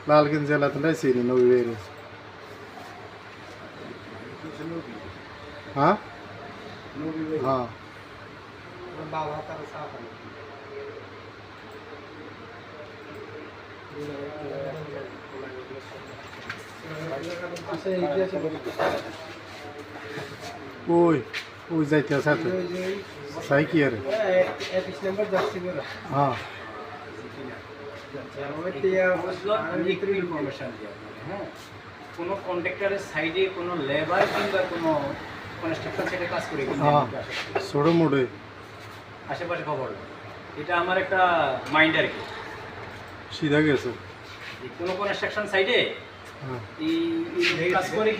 लालगंज जलात नाही सीनी नवी वेरे हाँ हाँ ওই ওই যাইতে আছে সাইকি আরে হ্যাঁ কোনো কন্ট্রাক্টরের সাইডে কোনো লেবার কিংবা কোনো কনস্ট্রাকশন সাইটে কাজ করে হ্যাঁ ছোটো মোড়ে আশেপাশে খবর এটা আমার একটা মাইন্ড আর কি সিধা গেছে কোনো কনস্ট্রাকশন সাইডে হ্যাঁ এই কাজ করে